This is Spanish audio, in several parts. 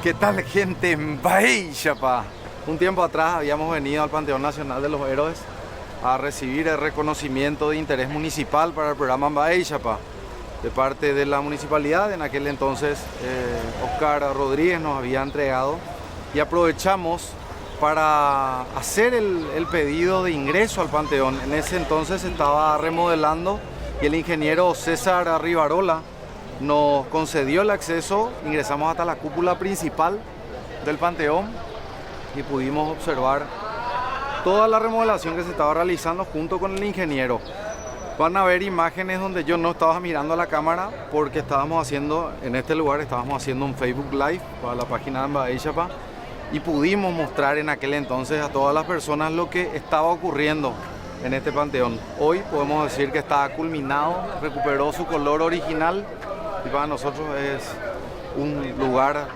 ¿Qué tal, gente? Baixapa. Un tiempo atrás habíamos venido al Panteón Nacional de los Héroes a recibir el reconocimiento de interés municipal para el programa Baixapa de parte de la municipalidad. En aquel entonces Oscar Rodríguez nos había entregado y aprovechamos para hacer el pedido de ingreso al Panteón. En ese entonces se estaba remodelando y el ingeniero César Rivarola nos concedió el acceso. Ingresamos hasta la cúpula principal del Panteón y pudimos observar toda la remodelación que se estaba realizando junto con el ingeniero. Van a ver imágenes donde yo no estaba mirando a la cámara porque estábamos haciendo, en este lugar estábamos haciendo un Facebook Live para la página de Baixapa y pudimos mostrar en aquel entonces a todas las personas lo que estaba ocurriendo en este panteón. Hoy podemos decir que está culminado, recuperó su color original y para nosotros es un lugar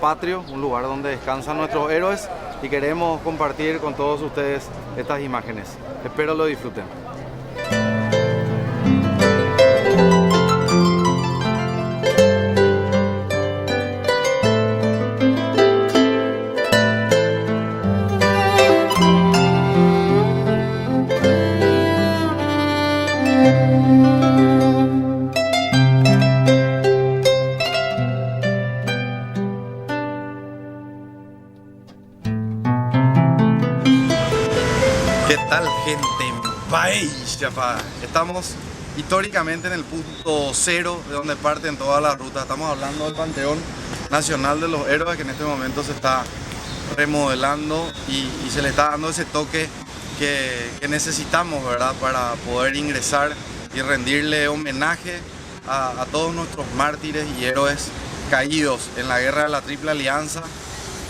patrio, un lugar donde descansan nuestros héroes y queremos compartir con todos ustedes estas imágenes. Espero lo disfruten. ¿Qué tal, gente? Baixapa. Estamos históricamente en el punto cero de donde parten todas las rutas. Estamos hablando del Panteón Nacional de los Héroes, que en este momento se está remodelando y se le está dando ese toque que necesitamos, ¿verdad? Para poder ingresar y rendirle homenaje a todos nuestros mártires y héroes caídos en la guerra de la Triple Alianza,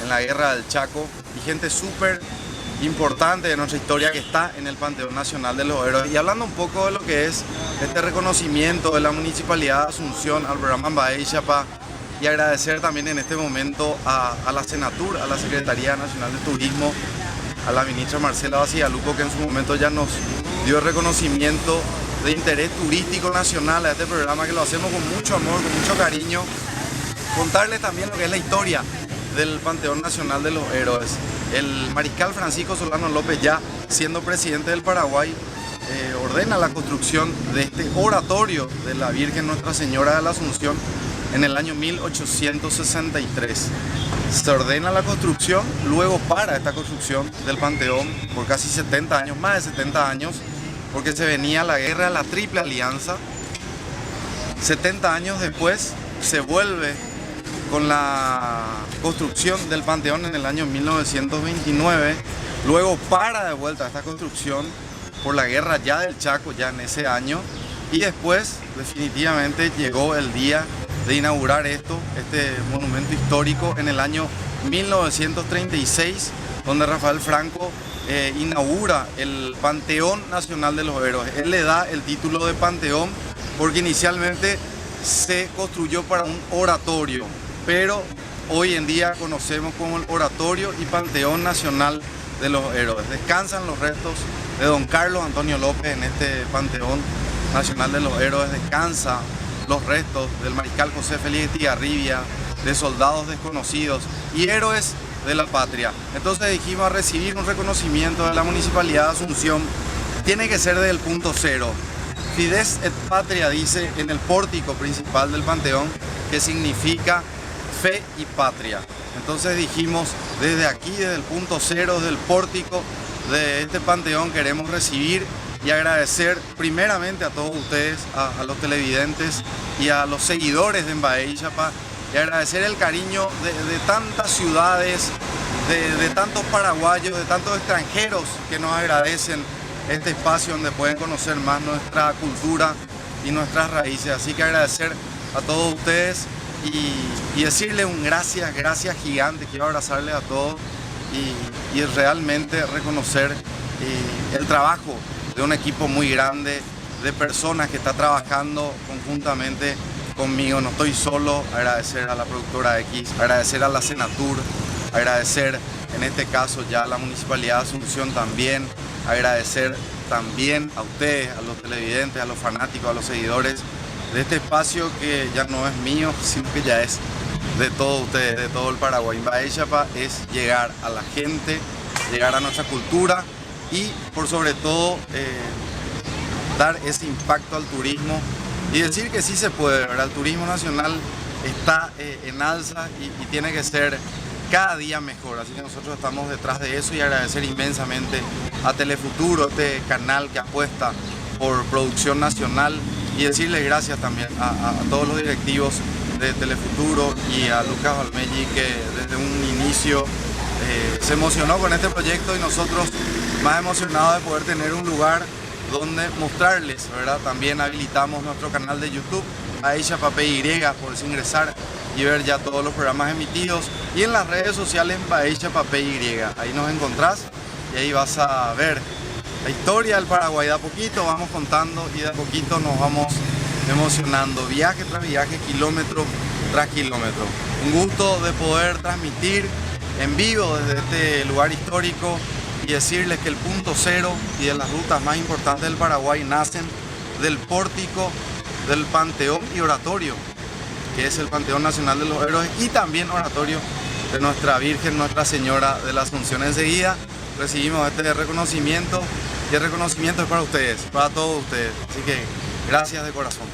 en la guerra del Chaco, y gente súper importante de nuestra historia que está en el Panteón Nacional de los Héroes. Y hablando un poco de lo que es este reconocimiento de la Municipalidad de Asunción al programa Baixapa, y agradecer también en este momento a la Senatur, a la Secretaría Nacional de Turismo, a la ministra Marcela Bacigalupo, que en su momento ya nos dio el reconocimiento de interés turístico nacional a este programa, que lo hacemos con mucho amor, con mucho cariño. Contarles también lo que es la historia del Panteón Nacional de los Héroes. El mariscal Francisco Solano López, ya siendo presidente del Paraguay, ordena la construcción de este oratorio de la Virgen Nuestra Señora de la Asunción en el año 1863. Se ordena la construcción, luego para esta construcción del Panteón por casi 70 años, más de 70 años, porque se venía la guerra de la Triple Alianza. 70 años después se vuelve con la construcción del Panteón en el año 1929, luego para de vuelta esta construcción por la guerra ya del Chaco, ya en ese año, y después definitivamente llegó el día de inaugurar este monumento histórico en el año 1936, donde Rafael Franco inaugura el Panteón Nacional de los Héroes. Él le da el título de Panteón porque inicialmente se construyó para un oratorio, pero hoy en día conocemos como el Oratorio y Panteón Nacional de los Héroes. Descansan los restos de don Carlos Antonio López en este Panteón Nacional de los Héroes. Descansan los restos del mariscal José Félix Estigarribia, de soldados desconocidos y héroes de la patria. Entonces dijimos, a recibir un reconocimiento de la Municipalidad de Asunción tiene que ser desde el punto cero. Fides et Patria dice en el pórtico principal del Panteón, que significa fe y patria. Entonces dijimos, desde aquí, desde el punto cero, desde el pórtico de este Panteón, queremos recibir y agradecer primeramente a todos ustedes, a los televidentes y a los seguidores de Baixapa, y agradecer el cariño de tantas ciudades, de tantos paraguayos, de tantos extranjeros que nos agradecen este espacio donde pueden conocer más nuestra cultura y nuestras raíces. Así que agradecer a todos ustedes y decirle un gracias gigante. Quiero abrazarles a todos y realmente reconocer el trabajo de un equipo muy grande de personas que está trabajando conjuntamente conmigo. No estoy solo. Agradecer a la productora X, agradecer a la Senatur, agradecer en este caso ya a la Municipalidad de Asunción también, agradecer también a ustedes, a los televidentes, a los fanáticos, a los seguidores de este espacio que ya no es mío, sino que ya es de todos ustedes, de todo el Paraguay. Baechapa es llegar a la gente, llegar a nuestra cultura y por sobre todo dar ese impacto al turismo y decir que sí se puede, ¿verdad? El turismo nacional está en alza y tiene que ser cada día mejor, así que nosotros estamos detrás de eso y agradecer inmensamente a Telefuturo, este canal que apuesta por producción nacional, y decirles gracias también a todos los directivos de Telefuturo y a Lucas Valmelli, que desde un inicio se emocionó con este proyecto y nosotros más emocionados de poder tener un lugar donde mostrarles, ¿verdad? También habilitamos nuestro canal de YouTube, Baechapa PY, puedes ingresar y ver ya todos los programas emitidos, y en las redes sociales Baechapa PY, ahí nos encontrás y ahí vas a ver la historia del Paraguay. De a poquito vamos contando y de a poquito nos vamos emocionando, viaje tras viaje, kilómetro tras kilómetro. Un gusto de poder transmitir en vivo desde este lugar histórico y decirles que el punto cero y de las rutas más importantes del Paraguay nacen del pórtico del Panteón y Oratorio, que es el Panteón Nacional de los Héroes, y también oratorio de nuestra Virgen, Nuestra Señora de la Asunción. Enseguida recibimos este reconocimiento, y el reconocimiento es para ustedes, para todos ustedes. Así que gracias de corazón.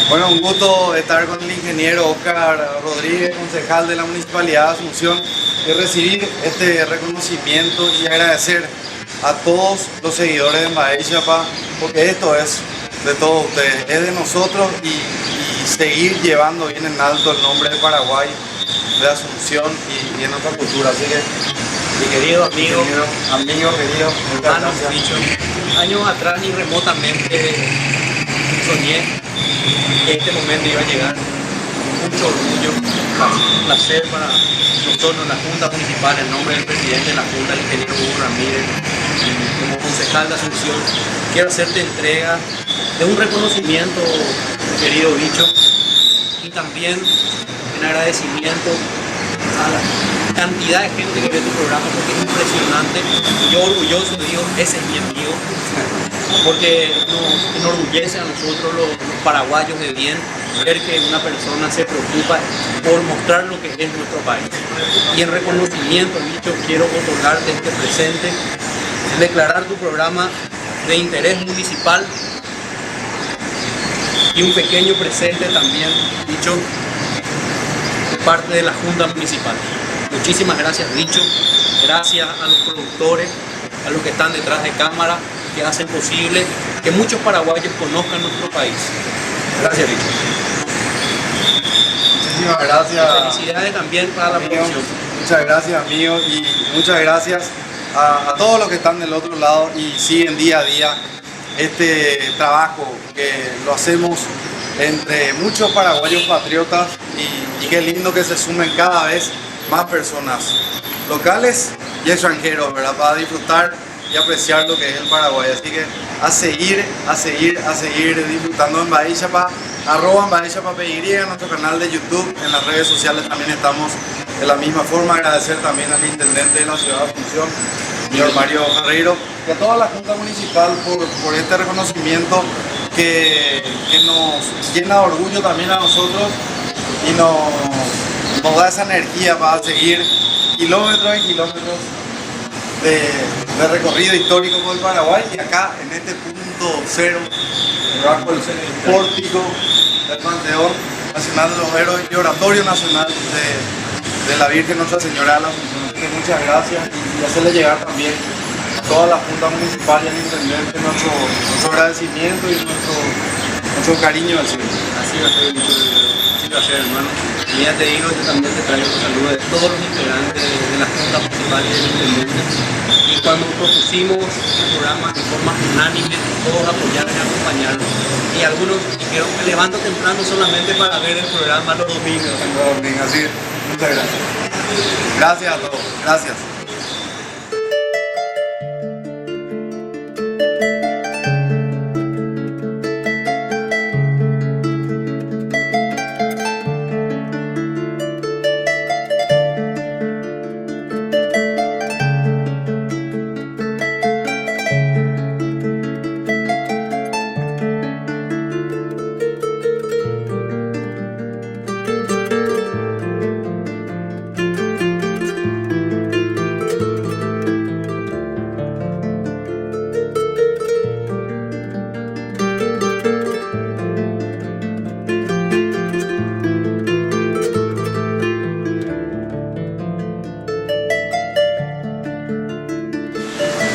Bueno, un gusto estar con el ingeniero Oscar Rodríguez, concejal de la Municipalidad de Asunción, y recibir este reconocimiento y agradecer a todos los seguidores de Baechapa, porque esto es de todos ustedes, es de nosotros, y seguir llevando bien en alto el nombre de Paraguay, de Asunción y en nuestra cultura. Así que, mi querido amigo, querido, muchas gracias. Dicho, años atrás ni remotamente soñé que este momento iba a llegar. Mucho orgullo, un placer para nosotros, la Junta Municipal, en nombre del presidente de la Junta, el ingeniero Hugo Ramírez, y como concejal de Asunción, quiero hacerte entrega de un reconocimiento, querido Bicho, y también en agradecimiento a la cantidad de gente que ve tu programa, porque es impresionante. Y yo orgulloso digo, ese es mi amigo, porque nos enorgullece a nosotros los paraguayos de bien ver que una persona se preocupa por mostrar lo que es nuestro país. Y en reconocimiento, Bicho, quiero otorgarte este presente, declarar tu programa de interés municipal y un pequeño presente también, Bicho, de parte de la Junta Municipal. Muchísimas gracias, Bicho. Gracias a los productores, a los que están detrás de cámara, que hacen posible que muchos paraguayos conozcan nuestro país. Gracias, Bicho. Muchísimas gracias. Felicidades también para la producción. Muchas gracias, amigo, y muchas gracias a todos los que están del otro lado y siguen día a día este trabajo que lo hacemos entre muchos paraguayos patriotas, y qué lindo que se sumen cada vez más personas locales y extranjeros, ¿verdad? Para disfrutar y apreciar lo que es el Paraguay. Así que a seguir disfrutando en Bahía Chapá, @ Bahía Chapá PY, en nuestro canal de YouTube, en las redes sociales también estamos de la misma forma. Agradecer también al intendente de la ciudad de Asunción, señor Mario Ferreiro, y a toda la Junta Municipal por este reconocimiento que nos llena de orgullo también a nosotros y nos da esa energía para seguir kilómetros y kilómetros de recorrido histórico por el Paraguay. Y acá en este punto cero, bajo el pórtico del Panteón Nacional de los Héroes y Oratorio Nacional de la Virgen Nuestra Señora de la Asunción. Así que muchas gracias y hacerle llegar también a toda la Junta Municipal y al intendente nuestro agradecimiento y nuestro cariño al cielo. Así va a ser, así va a ser, hermano. Y ya te digo, yo también te traigo un saludo de todos los integrantes de la Junta Municipal y del intendente. Y cuando propusimos el programa de forma unánime, todos apoyaron y acompañaron. Y algunos dijeron, me levanto temprano solamente para ver el programa los domingos. Así es. Muchas gracias. Gracias a todos. Gracias.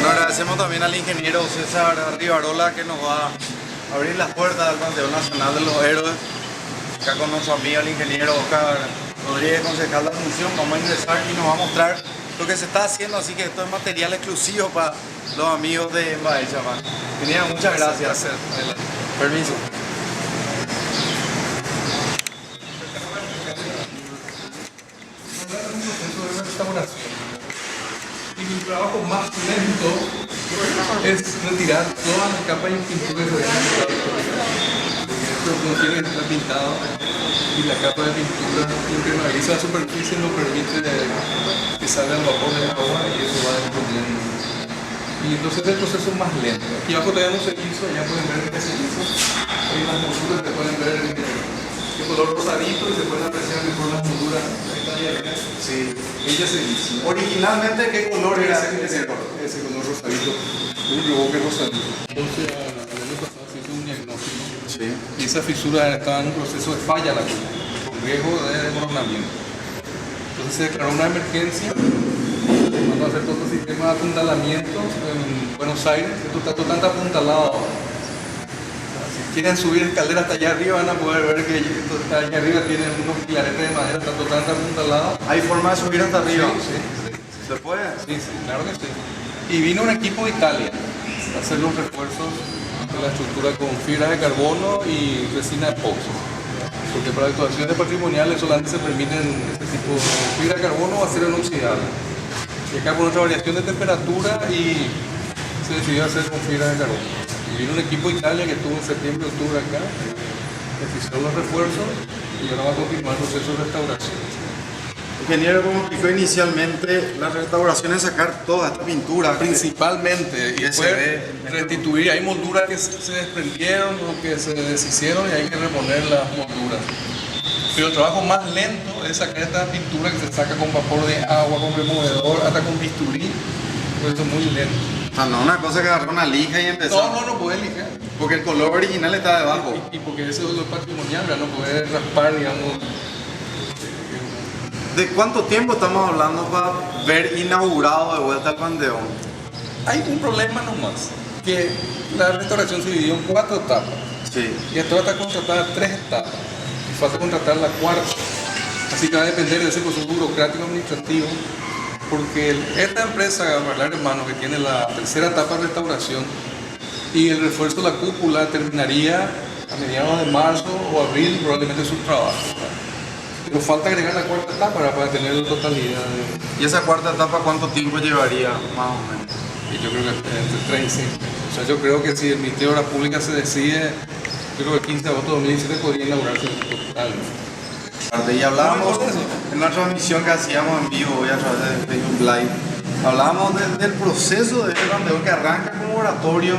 Agradecemos también al ingeniero César Rivarola, que nos va a abrir las puertas del Panteón Nacional de los Héroes. Acá con nuestro amigo el ingeniero Oscar Rodríguez, concejal de Asunción, vamos a ingresar y nos va a mostrar lo que se está haciendo, así que esto es material exclusivo para los amigos de Bahía Chapá. Ingeniero, muchas gracias. Permiso. Y mi trabajo más lento es retirar todas las capas de pintura que se ven. Esto no tiene que estar pintado y la capa de pintura impermeabiliza la superficie, no permite que salga el vapor del agua y eso va desprendiendo. Y entonces el proceso es más lento. Aquí abajo tenemos el liso, ya pueden ver que se hizo. Hay unas molduras que pueden ver de color rosadito y se pueden apreciar mejor las molduras. Sí. Ella se hizo. Originalmente, ¿qué color era ese color? Ese color rosadito, un revoque rosadito. Entonces, el año pasado se hizo un diagnóstico. Sí. Y esa fisura estaba en un proceso de falla la cuña, con riesgo de desmoronamiento. Entonces se declaró una emergencia. Vamos a hacer todo el sistema de apuntalamiento en Buenos Aires. Esto está totalmente apuntalado ahora. Si quieren subir escalera hasta allá arriba, van a poder ver que esto está allá arriba, tiene unos pilaretes de madera, está totalmente apuntalado. ¿Hay forma de subir hasta arriba? Sí. ¿Se puede? Sí, claro que sí. Y vino un equipo de Italia a hacer los refuerzos de la estructura con fibra de carbono y resina epoxi. Porque para actuaciones patrimoniales solamente se permiten este tipo de fibra de carbono o acero inoxidable. Y acá por otra variación de temperatura y se decidió hacer con fibra de carbono. Y vino un equipo de Italia que estuvo en septiembre, octubre acá, hicieron los refuerzos y ahora va a continuar el proceso de restauración. Ingeniero, como explicó inicialmente, la restauración es sacar toda esta pintura. Principalmente, y que se después ve restituir. Hay molduras que se desprendieron o que se deshicieron y hay que reponer las molduras. Pero el trabajo más lento es sacar esta pintura que se saca con vapor de agua, con removedor, hasta con bisturí. Por eso es muy lento. O sea, no una cosa que agarrar una lija y empezar. No puede lijar. Porque el color original está debajo. Y porque eso es lo patrimonial, ya no puede raspar, digamos. ¿De cuánto tiempo estamos hablando para ver inaugurado de vuelta el Panteón? Hay un problema nomás, que la restauración se dividió en 4 etapas. Sí. Y hasta ahora está contratada 3 etapas. Y falta contratar la 4ª. Así que va a depender de ese proceso burocrático administrativo. Porque esta empresa, Barlar Hermanos, que tiene la 3ª etapa de restauración y el refuerzo de la cúpula terminaría a mediados de marzo o abril, probablemente su trabajo. Pero falta agregar la 4ª etapa para tener la totalidad. ¿Y esa 4ª etapa cuánto tiempo llevaría, más o menos? Y yo creo que entre 3 y 5. O sea, yo creo que si el Ministerio de Obras Públicas se decide, yo creo que el 15 de agosto de 2017 podría inaugurarse total. Y hablábamos en una transmisión que hacíamos en vivo hoy a través de Facebook Live, hablábamos del proceso de Panteón que arranca como oratorio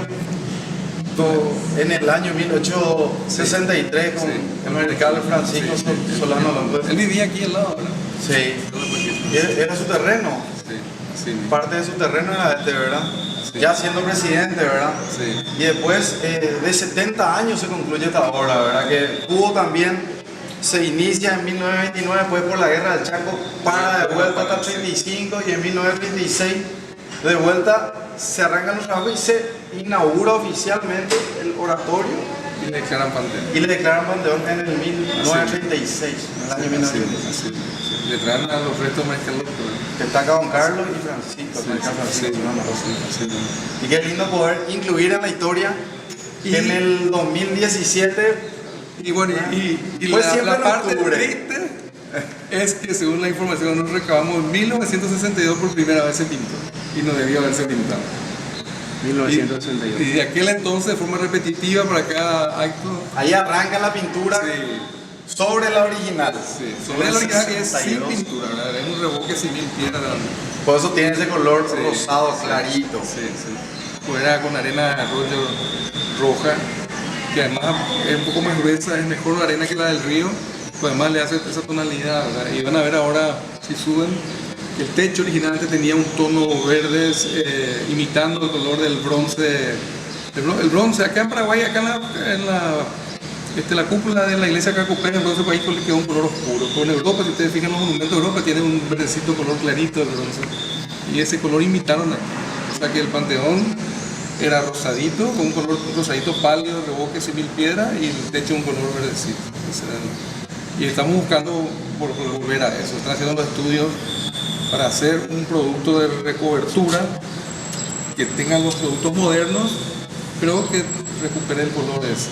en el año 1863 con el mercado Francisco Solano López. Él vivía aquí al lado, ¿verdad? Sí, era su terreno, Sí. parte de su terreno era este, ¿verdad? Sí. Ya siendo presidente, ¿verdad? Sí. Y después de 70 años se concluye esta obra, ¿verdad? Que hubo también, se inicia en 1929, después por la guerra del Chaco, para de vuelta hasta el 35 y en 1936 de vuelta se arrancan los trabajos y se inaugura oficialmente el oratorio Y le declaran Panteón. y le declaran Panteón en el 1936, en el año 1936. Le traen a los restos de Mariscal López. Que está acá Don Carlos y Francisco, Mariscal Francisco, su nombre. Y qué lindo poder incluir en la historia que en el 2017 Y bueno, y Pues siempre la en parte octubre. triste es que según la información que nosotros recabamos, en 1962 por primera vez se pintó y no debió haberse pintado. 1962. Y de aquel entonces, de forma repetitiva para cada acto, ahí arranca la pintura sobre la original. sobre la original que es sin 62. pintura, ¿verdad? Es un revoque civil piedra. Por eso tiene ese color Sí, rosado, sí, clarito. Sí. Fuera con arena de arroyo roja, que además es un poco más gruesa, es mejor la arena que la del río, pues además le hace esa tonalidad, ¿verdad? Y van a ver ahora, si suben, que el techo originalmente tenía un tono verde imitando el color del bronce. El bronce, acá en Paraguay, acá en la cúpula de la iglesia Cacupé, el bronce país quedó un color oscuro. Pero en Europa, si ustedes fijan los monumentos de Europa, tiene un verdecito color clarito de bronce. Y ese color imitaron aquí. O sea que el Panteón era rosadito, con un color rosadito pálido, revoque civil piedra, y el techo un color verdecito. Y estamos buscando volver a eso. Están haciendo los estudios para hacer un producto de recobertura que tenga los productos modernos, pero que recupere el color ese.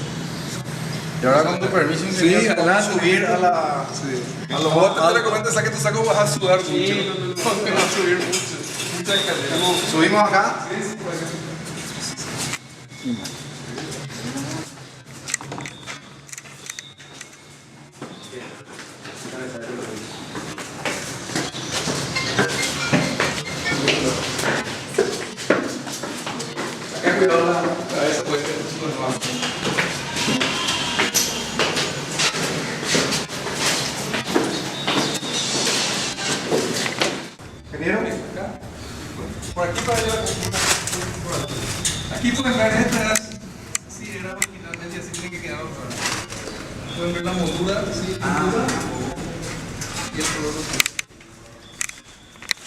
Y ahora con tu permiso, ingeniero, vamos a adelante. subir a la... A lo mejor te recomiendo saque tu saco, vas a sudar mucho. Porque vas a subir mucho. Mucha escalera. ¿Subimos acá? Acá cuidado la cabeza, puede ser normal. Ingeniero. Acá. Por aquí para allá. Por aquí. Aquí pueden ver estas. Sí, era originalmente y así tiene que quedar otra. Pueden ver la moldura, sí, moldura. Y el color rojo.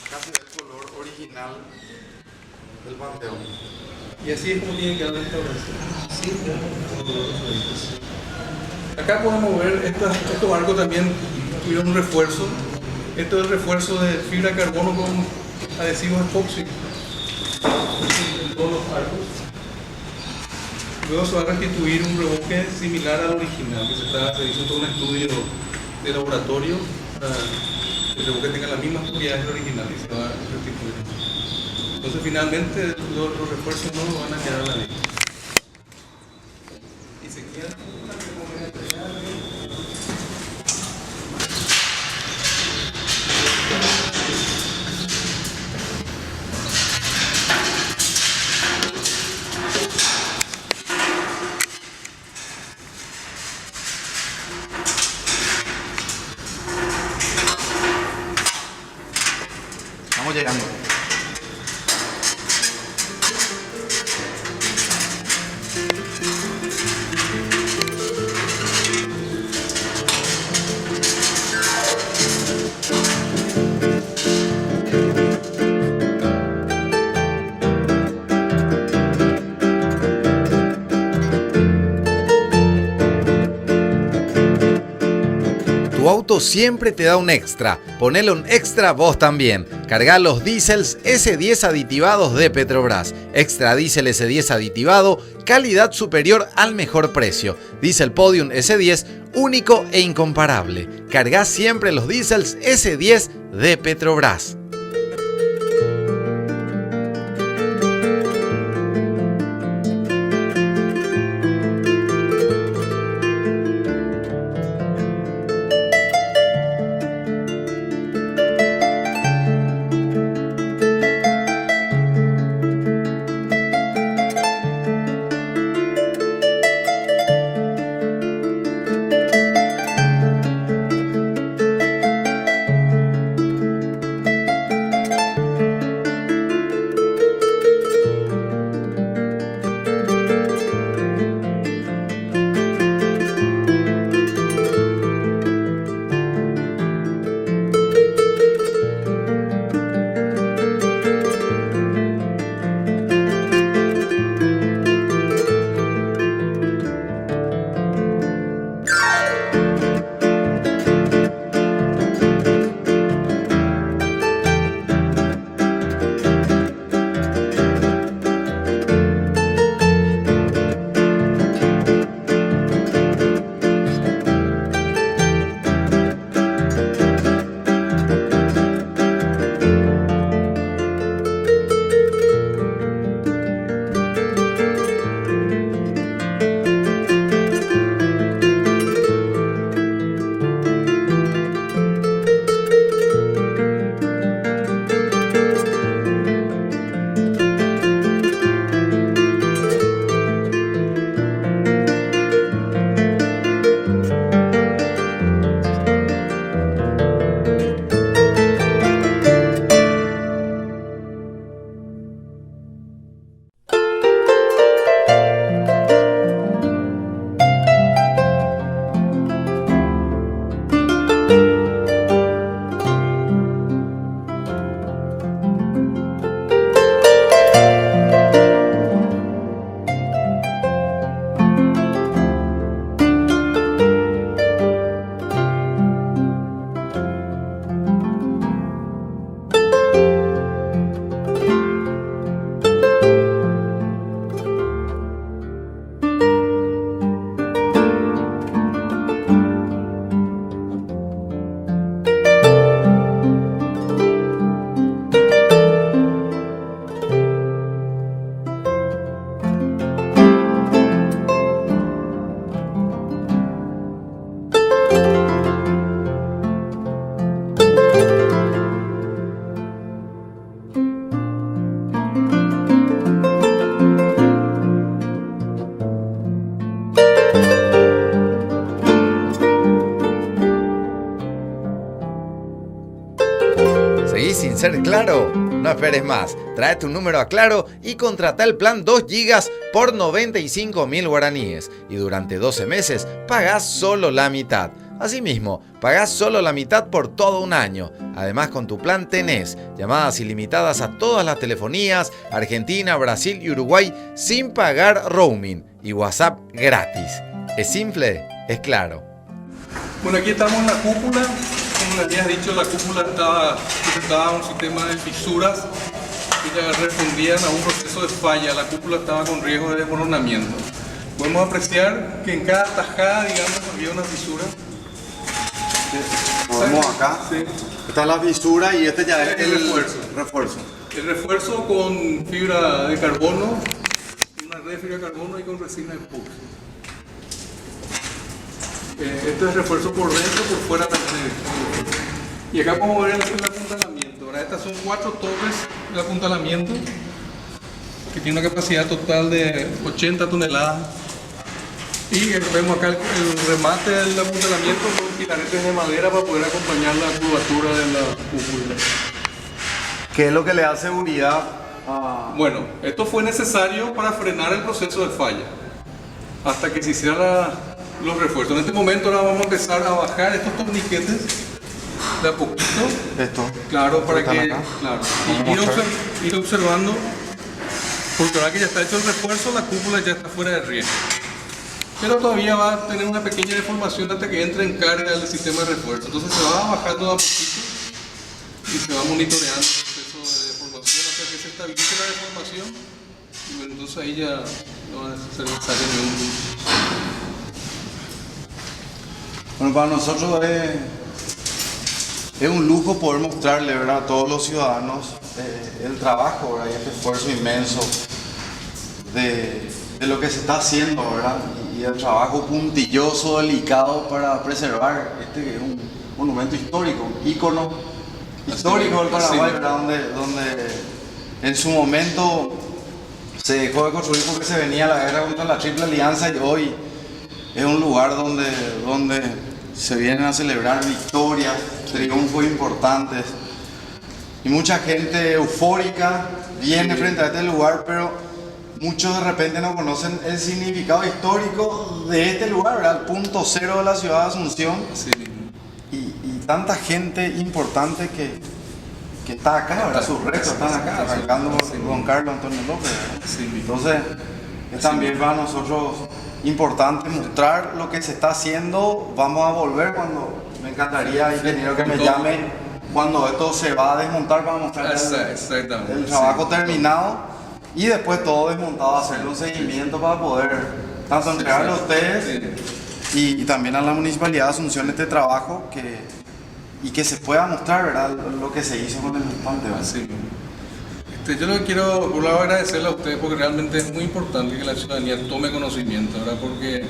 Acá se ve el color original del Panteón. Y así es como tiene que quedar la restauración. Sí, acá podemos ver estos arcos también tuvieron un refuerzo. Esto es el refuerzo de fibra de carbono con adhesivos epoxi en todos los arcos. Luego se va a restituir un revoque similar al original, que se hizo todo un estudio de laboratorio para que el revoque tenga las mismas propiedades del original y se va a restituir. Entonces finalmente los refuerzos no van a quedar a la ley. Y se queda Estamos llegando. Tu auto siempre te da un extra. Ponele un extra vos también. Cargá los diésels S10 aditivados de Petrobras. Extra diésel S10 aditivado, calidad superior al mejor precio. Diesel Podium S10, único e incomparable. Cargá siempre los diésels S10 de Petrobras. esperes más. Trae tu número a Claro y contrata el plan 2 GB por 95.000 guaraníes. Y durante 12 meses pagás solo la mitad. Asimismo, pagás solo la mitad por todo un año. Además, con tu plan tenés llamadas ilimitadas a todas las telefonías, Argentina, Brasil y Uruguay sin pagar roaming y WhatsApp gratis. Es simple, es Claro. Bueno, aquí estamos en la cúpula. Como les había dicho, la cúpula presentaba un sistema de fisuras que ya respondían a un proceso de falla. La cúpula estaba con riesgo de desmoronamiento. Podemos apreciar que en cada tajada, digamos, había una fisura. Podemos acá. Sí. Esta es la fisura y este ya es El refuerzo. El refuerzo con fibra de carbono, una red de fibra de carbono y con resina epoxi. Este es refuerzo por dentro, por fuera también. Y acá podemos ver el apuntalamiento. Ahora, estas son 4 torres de apuntalamiento que tiene una capacidad total de 80 toneladas. Y vemos acá el remate del apuntalamiento con filaretes de madera para poder acompañar la curvatura de la cúpula. ¿Qué es lo que le da seguridad a...? Bueno, esto fue necesario para frenar el proceso de falla hasta que se hicieran los refuerzos. En este momento ahora vamos a empezar a bajar estos torniquetes de a poquito. Esto. Claro, para que acá. claro, Vamos y ir observando, porque ahora que ya está hecho el refuerzo, la cúpula ya está fuera de riesgo. Pero todavía va a tener una pequeña deformación hasta que entre en carga el sistema de refuerzo. Entonces se va bajando de a poquito y se va monitoreando el proceso de deformación hasta que se estabilice la deformación. Y bueno, entonces ahí ya no va a ser necesario ningún. Bueno, para nosotros es un lujo poder mostrarle, ¿verdad?, a todos los ciudadanos el trabajo, ¿verdad?, y este esfuerzo inmenso de lo que se está haciendo, ¿verdad?, y el trabajo puntilloso, delicado para preservar este que es un monumento histórico, un ícono histórico del Paraguay, ¿verdad?, donde en su momento se dejó de construir porque se venía la guerra contra la Triple Alianza y hoy es un lugar donde se vienen a celebrar victorias, triunfos importantes y mucha gente eufórica viene frente a este lugar, pero muchos de repente no conocen el significado histórico de este lugar, ¿verdad? El punto cero de la ciudad de Asunción. Sí. Y tanta gente importante que está acá, ¿verdad? Sus restos están acá, arrancando con Carlos Antonio López, ¿verdad? Sí. Entonces, es también para nosotros importante mostrar lo que se está haciendo. Vamos a volver cuando, me encantaría, ingeniero, que me llame cuando esto se va a desmontar para mostrar el trabajo terminado y después todo desmontado, hacerle un seguimiento para poder tanto entregarle a ustedes y también a la Municipalidad de Asunción este trabajo y que se pueda mostrar, ¿verdad?, lo que se hizo con el Panteón. Sí. Yo lo que quiero, por un lado, agradecerle a ustedes porque realmente es muy importante que la ciudadanía tome conocimiento, ¿verdad? Porque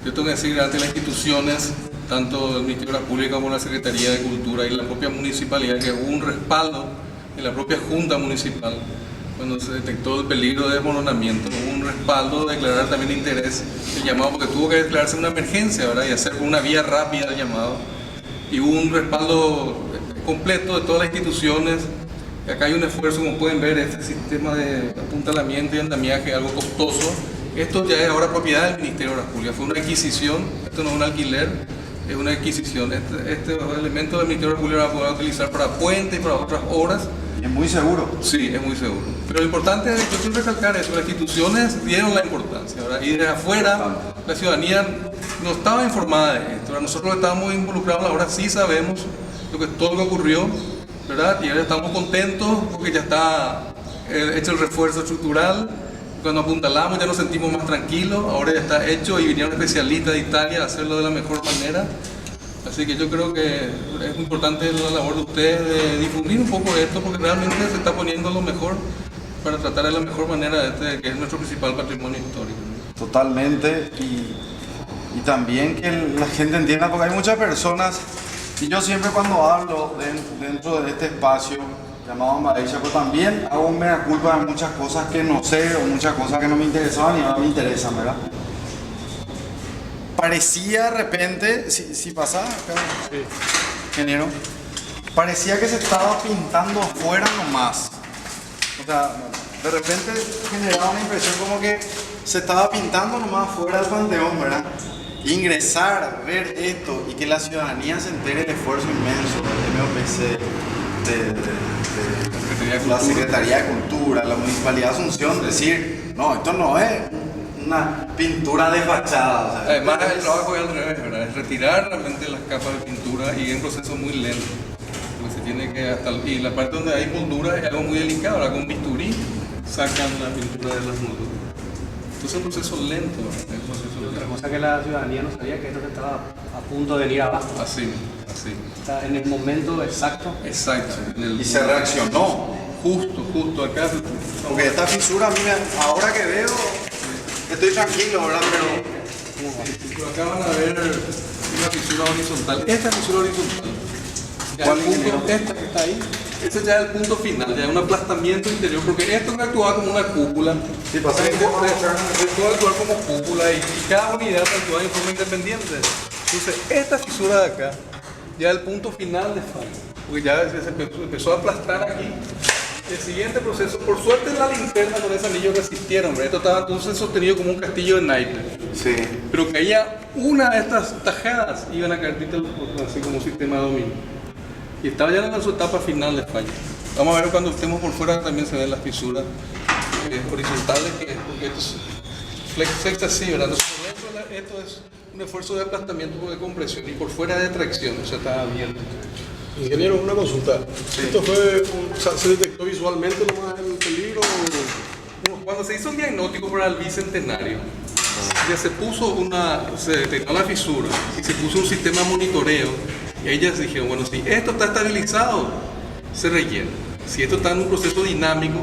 yo tengo que decir ante las instituciones, tanto el Ministerio de la Pública como la Secretaría de Cultura y la propia municipalidad, que hubo un respaldo en la propia Junta Municipal cuando se detectó el peligro de desmoronamiento, hubo un respaldo de declarar también interés el llamado, porque tuvo que declararse una emergencia, ¿verdad?, y hacer una vía rápida el llamado, y hubo un respaldo completo de todas las instituciones. Acá hay un esfuerzo, como pueden ver, este sistema de apuntalamiento y andamiaje, algo costoso. Esto ya es ahora propiedad del Ministerio de la Pública, fue una adquisición, esto no es un alquiler, es una adquisición. Este elemento del Ministerio de la Pública va a poder utilizar para puentes y para otras obras. Y es muy seguro. Sí, es muy seguro. Pero lo importante es, yo quiero recalcar eso, las instituciones dieron la importancia, ¿verdad? Y desde afuera la ciudadanía no estaba informada de esto, ¿verdad? Nosotros estábamos involucrados, ahora sí sabemos todo lo que ocurrió, ¿verdad? Y ahora estamos contentos porque ya está hecho el refuerzo estructural. Cuando apuntalamos ya nos sentimos más tranquilos, ahora ya está hecho y vinieron especialistas de Italia a hacerlo de la mejor manera. Así que yo creo que es importante la labor de ustedes de difundir un poco esto porque realmente se está poniendo lo mejor para tratar de la mejor manera que es nuestro principal patrimonio histórico. Totalmente, y también que la gente entienda, porque hay muchas personas, y yo siempre cuando hablo dentro de este espacio llamado Madrid Chaco también hago un mea culpa de muchas cosas que no sé o muchas cosas que no me interesaban y ahora me interesan, ¿verdad? Parecía de repente, si pasaba acá, ingeniero, parecía que se estaba pintando afuera nomás. O sea, de repente generaba una impresión como que se estaba pintando nomás fuera del Panteón, ¿verdad? Ingresar, ver esto y que la ciudadanía se entere del esfuerzo inmenso del MOPC, de la Secretaría de Cultura, la Municipalidad de Asunción, decir, no, esto no es una pintura de fachada. O sea, Además, el trabajo es al revés, ¿verdad? Es retirar realmente las capas de pintura y es un proceso muy lento. Porque se tiene que y la parte donde hay moldura es algo muy delicado, ¿verdad? Con bisturí sacan la pintura de las molduras. Entonces es un proceso lento, ¿verdad? Es un proceso Otra lento. cosa que la ciudadanía no sabía que esto que estaba a punto de venir abajo. Así. O sea, en el momento exacto. Exacto. y se reaccionó. Justo acá. Porque esta fisura, mira, ahora que veo, estoy tranquilo, ¿verdad? Pero Acá van a ver una fisura horizontal. Esta fisura horizontal. Ya ¿Cuál el punto, ingeniero? esta que está ahí. Ese ya es el punto final, ya es un aplastamiento interior, porque esto actuaba como una cúpula. sí, pasa que Puede actuar como cúpula y cada unidad actúa en forma independiente. Entonces, esta fisura de acá, ya es el punto final de falla, porque ya se empezó a aplastar aquí. El siguiente proceso, por suerte la linterna con ese anillo resistieron, ¿verdad? Esto estaba entonces sostenido como un castillo de naipes. sí. Pero caía una de estas tajadas, iban a caer así como un sistema de dominio. Y estaba ya en su etapa final de falla. Vamos a ver cuando estemos por fuera también se ven las fisuras horizontales, porque esto es flex así, ¿verdad? Entonces, por dentro esto es un esfuerzo de aplastamiento de compresión y por fuera de tracción, o sea, está abierto. Ingeniero, una consulta. ¿Esto fue, o sea, se detectó visualmente nomás el peligro? Cuando se hizo el diagnóstico para el bicentenario, ya se detectó la fisura y se puso un sistema de monitoreo. Y ellas dijeron, bueno, si esto está estabilizado, se rellena. Si esto está en un proceso dinámico,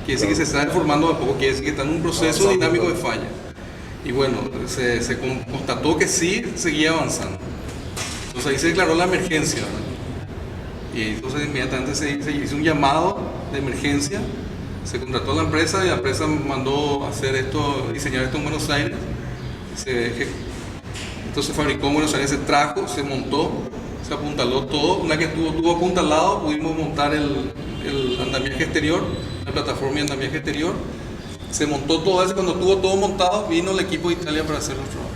quiere decir que se está deformando a poco, quiere decir que está en un proceso dinámico de falla. Y bueno, se constató que sí seguía avanzando. Entonces ahí se declaró la emergencia, ¿verdad? Y entonces inmediatamente se hizo un llamado de emergencia, se contrató a la empresa y la empresa mandó hacer esto, diseñar esto en Buenos Aires. Entonces se fabricó en Buenos Aires, se trajo, se montó, se apuntaló todo. Una que estuvo apuntalado, pudimos montar el andamiaje exterior, la plataforma y andamiaje exterior. Se montó todo eso, cuando estuvo todo montado, vino el equipo de Italia para hacer los trabajos.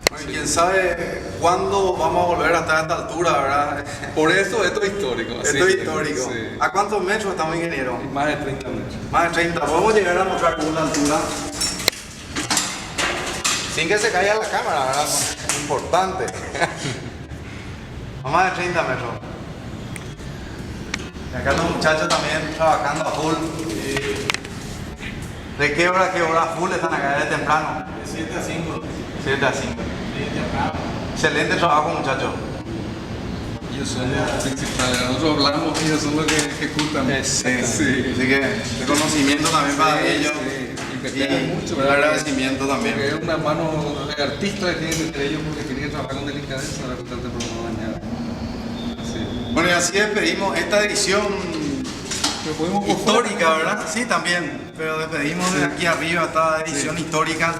Bueno, quién sabe cuándo vamos a volver a estar a esta altura, ¿verdad? Por eso esto es histórico. Esto es histórico. Sí. ¿A cuántos metros estamos, ingeniero? Más de 30 metros. Más de 30. Podemos llegar a mostrar con la altura. Sin que se caiga la cámara, ¿verdad? Importante. A más de 30 metros. Y acá los muchachos también trabajando a full. ¿De qué hora a qué hora full están acá? ¿Desde temprano? De 7 a 5. 7 a 5. Excelente trabajo, muchachos. Ellos son los principales. Nosotros hablamos y ellos son los que ejecutan. Sí. Así que reconocimiento también para ellos. Y mucho, un ¿verdad? agradecimiento también. Porque es una mano de artista que tienen entre ellos porque tienen que trabajar con delicadeza para constante por no dañar. Sí. Bueno, y así despedimos esta edición histórica, ¿verdad? Sí, también. Pero despedimos de aquí arriba esta edición histórica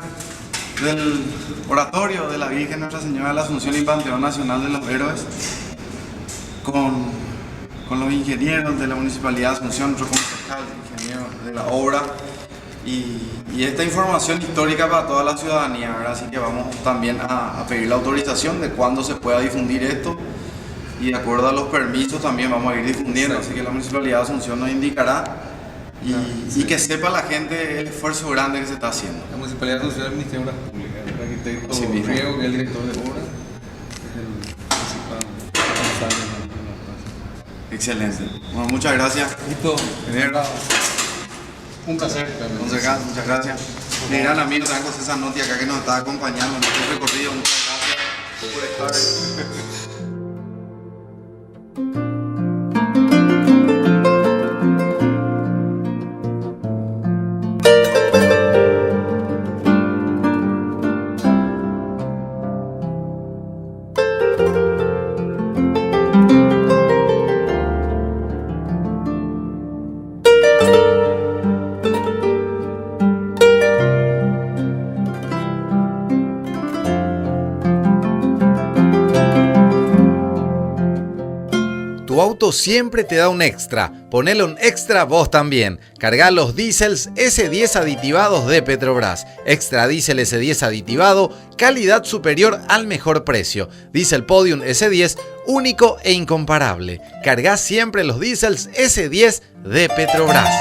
del oratorio de la Virgen Nuestra Señora de la Asunción y Panteón Nacional de los Héroes con los ingenieros de la Municipalidad de Asunción, nuestro concejal, ingeniero de la obra. Y esta información histórica para toda la ciudadanía, ¿verdad? Así que vamos también a pedir la autorización de cuándo se pueda difundir esto y de acuerdo a los permisos también vamos a ir difundiendo, así que la Municipalidad de Asunción nos indicará y que sepa la gente el esfuerzo grande que se está haciendo. La Municipalidad Social del Ministerio de Obras Públicas, el arquitecto Así mismo. Riego, que es el director de obra, es el principal responsable de la plaza. Excelente. Bueno, muchas gracias. Listo. Ingeniero. Un placer. Concejal, muchas gracias. Mi gran amigo también José Zanotti acá que nos está acompañando en este recorrido. Muchas gracias por estar. auto siempre te da un extra. Ponele un extra vos también. Carga los diésels S10 aditivados de Petrobras. Extra diésel S10 aditivado, calidad superior al mejor precio. Diesel Podium S10, único e incomparable. Carga siempre los diésels S10 de Petrobras.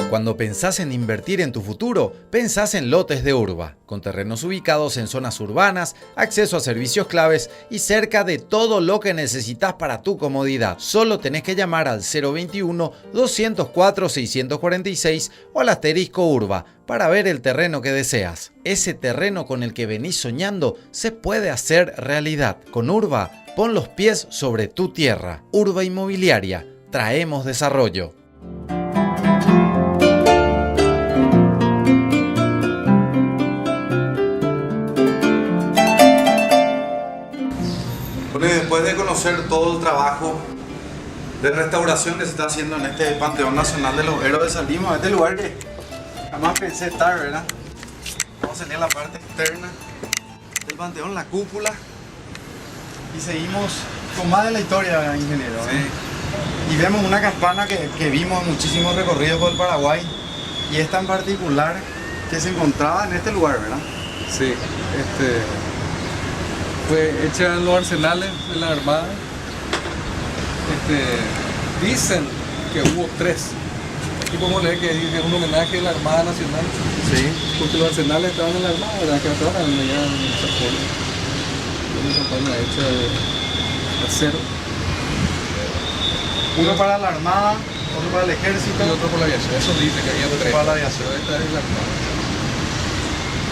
Cuando pensás en invertir en tu futuro, pensás en lotes de Urba, con terrenos ubicados en zonas urbanas, acceso a servicios claves y cerca de todo lo que necesitas para tu comodidad. Solo tenés que llamar al 021-204-646 o al asterisco Urba para ver el terreno que deseas. Ese terreno con el que venís soñando se puede hacer realidad. Con Urba, pon los pies sobre tu tierra. Urba Inmobiliaria, traemos desarrollo. Después de conocer todo el trabajo de restauración que se está haciendo en este Panteón Nacional de los Héroes, salimos a este lugar que jamás pensé estar, ¿verdad? Vamos a salir a la parte externa del Panteón, la cúpula, y seguimos con más de la historia, ¿verdad, ingeniero? Sí. Y vemos una campana que vimos en muchísimos recorridos por el Paraguay, y esta en particular que se encontraba en este lugar, ¿verdad? Sí, fue hecha en los arsenales de la Armada. Dicen que hubo 3. Aquí podemos leer que es un homenaje a la Armada Nacional. Sí. Porque los arsenales estaban en la Armada, ¿verdad? Que estaban allá en Zapolo. Una campana hecha de acero. Uno para la Armada, otro para el Ejército. Y otro por la aviación. Eso dice que había 3. Para la aviación. Pero esta es la Armada.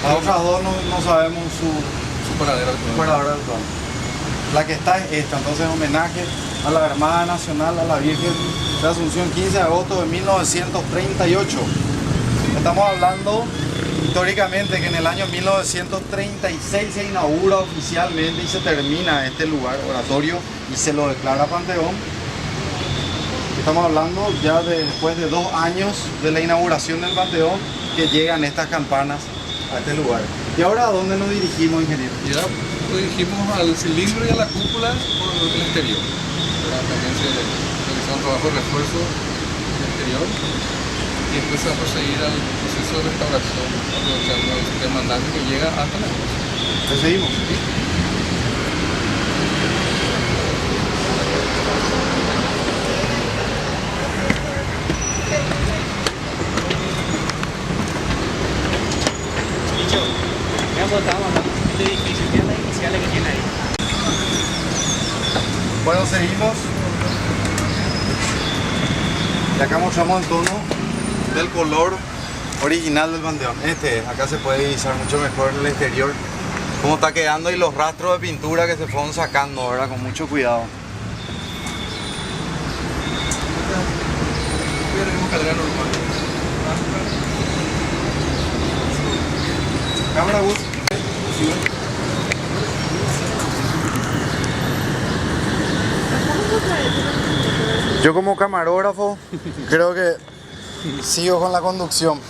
Las otras dos no sabemos su Paradero actual. La que está es esta, entonces homenaje a la Armada Nacional, a la Virgen de Asunción, 15 de agosto de 1938. Estamos hablando históricamente que en el año 1936 se inaugura oficialmente y se termina este lugar oratorio y se lo declara Panteón. Estamos hablando ya después de 2 años de la inauguración del Panteón que llegan estas campanas a este lugar. ¿Y ahora a dónde nos dirigimos, ingeniero? Y ahora nos dirigimos al cilindro y a la cúpula por el exterior. También se realizó un trabajo de refuerzo exterior y después se va a proseguir al proceso de restauración aprovechando el sistema andante que llega hasta la costa. Seguimos. pues estábamos hablando de edificio, ¿qué es las iniciales que tiene ahí? Bueno, seguimos. Y acá mostramos el tono del color original del panteón. Acá se puede divisar mucho mejor en el exterior cómo está quedando y los rastros de pintura que se fueron sacando, ¿verdad? Con mucho cuidado. Cámara, Gus. Yo como camarógrafo creo que sigo con la conducción.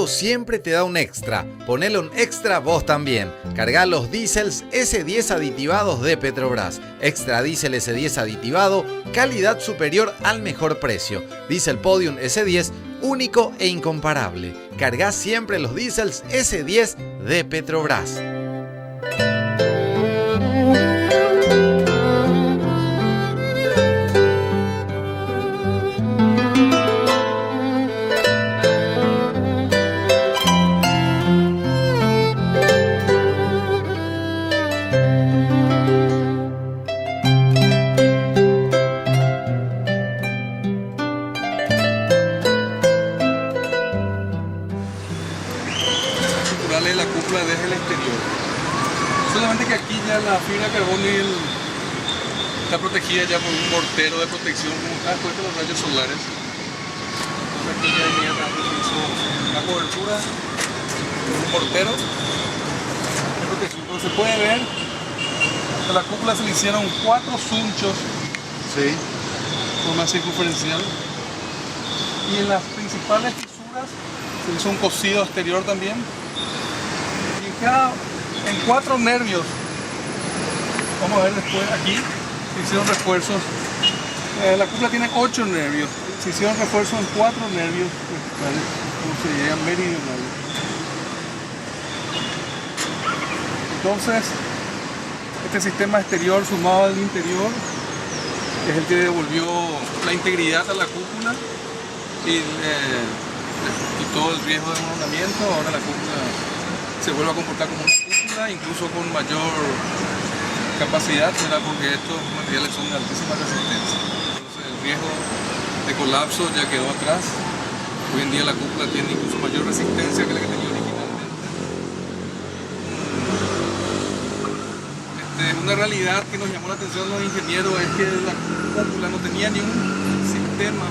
Siempre te da un extra. Ponele un extra vos también. Carga los diésels S10 aditivados de Petrobras. Extra diésel S10 aditivado, calidad superior al mejor precio. Diesel Podium S10, único e incomparable. Carga siempre los diésels S10 de Petrobras. De la cúpula desde el exterior. Solamente que aquí ya la fibra de carbono está protegida ya por un mortero de protección como está después de los rayos solares. Entonces aquí ya inmediatamente se hizo la cobertura de un mortero de protección. Como se puede ver, a la cúpula se le hicieron 4 sunchos de forma circunferencial y en las principales fisuras se hizo un cosido exterior también. En 4 nervios, vamos a ver después aquí, se hicieron refuerzos. La cúpula tiene 8 nervios, se hicieron refuerzos en 4 nervios, como se llaman meridionales. Entonces, este sistema exterior sumado al interior es el que devolvió la integridad a la cúpula y quitó el riesgo de enmondamiento. Ahora la cúpula se vuelve a comportar como una cúpula, incluso con mayor capacidad, ¿verdad? Porque estos materiales son de altísima resistencia. Entonces el riesgo de colapso ya quedó atrás. Hoy en día la cúpula tiene incluso mayor resistencia que la que tenía originalmente. Una realidad que nos llamó la atención los ingenieros es que la cúpula no tenía ningún sistema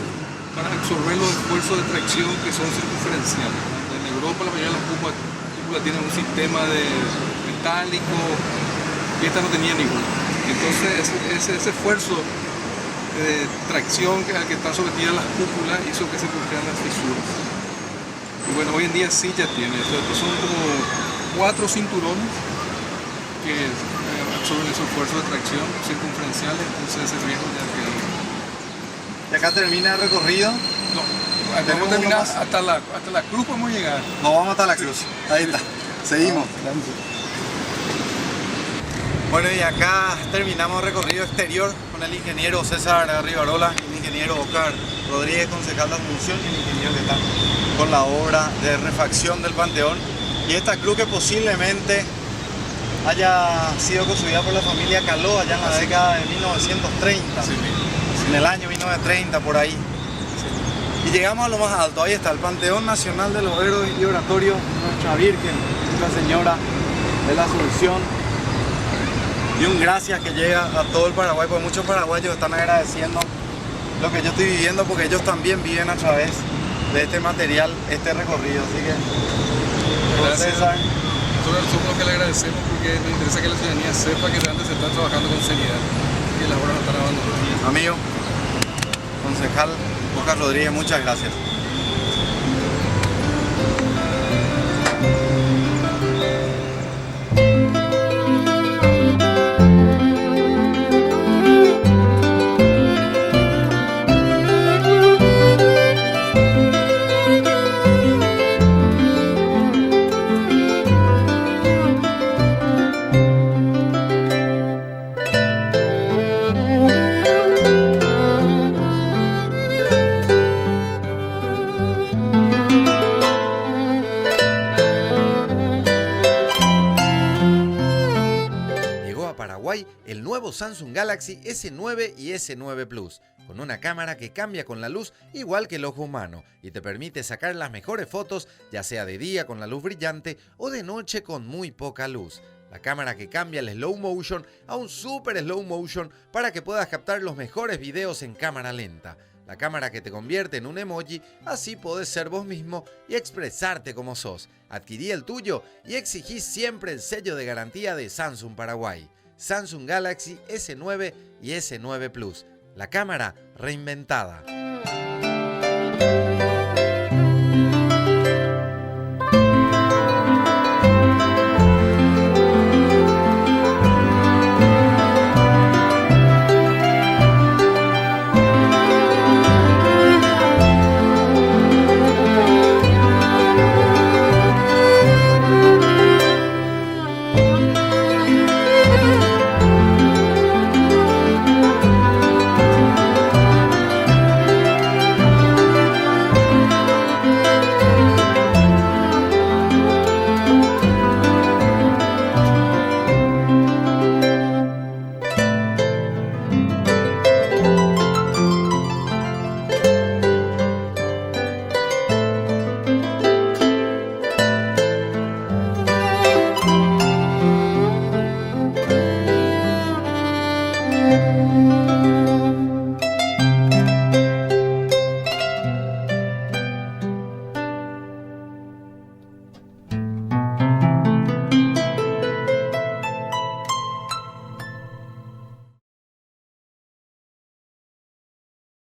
para absorber los esfuerzos de tracción que son circunferenciales. En Europa la mayoría de las cúpulas cúpula tienen un sistema de metálico y esta no tenía ninguno. Entonces ese esfuerzo de tracción al que están sometidas las cúpulas hizo que se produjeran las fisuras. Y bueno, hoy en día sí ya tiene. Estos son como 4 cinturones que absorben ese esfuerzo de tracción circunferenciales, entonces ese riesgo ya quedó. ¿Y acá termina el recorrido? No, podemos terminar hasta la cruz, podemos llegar. Nos vamos hasta la cruz. Ahí está. Seguimos. Bueno, y acá terminamos el recorrido exterior con el ingeniero César Rivarola, el ingeniero Oscar Rodríguez, concejal de Asunción, y el ingeniero que está con la obra de refacción del Panteón. Y esta cruz que posiblemente haya sido construida por la familia Caló allá en la década de 1930, en el año 1930 por ahí. Y llegamos a lo más alto, ahí está el Panteón Nacional de los Héroes y Oratorio de Nuestra Virgen, Nuestra Señora de la Asunción. Y un gracias que llega a todo el Paraguay, porque muchos paraguayos están agradeciendo lo que yo estoy viviendo, porque ellos también viven a través de este material, este recorrido. Así que, gracias. Nosotros somos los que le agradecemos, porque nos interesa que la ciudadanía sepa que realmente se está trabajando con seriedad y que las obras no están abandonadas. Amigo, concejal Oscar Rodríguez, muchas gracias. El nuevo Samsung Galaxy S9 y S9 Plus, con una cámara que cambia con la luz igual que el ojo humano y te permite sacar las mejores fotos, ya sea de día con la luz brillante o de noche con muy poca luz. La cámara que cambia el slow motion a un super slow motion para que puedas captar los mejores videos en cámara lenta. La cámara que te convierte en un emoji, así podés ser vos mismo y expresarte como sos. Adquirí el tuyo y exigí siempre el sello de garantía de Samsung Paraguay. Samsung Galaxy S9 y S9 Plus. La cámara reinventada.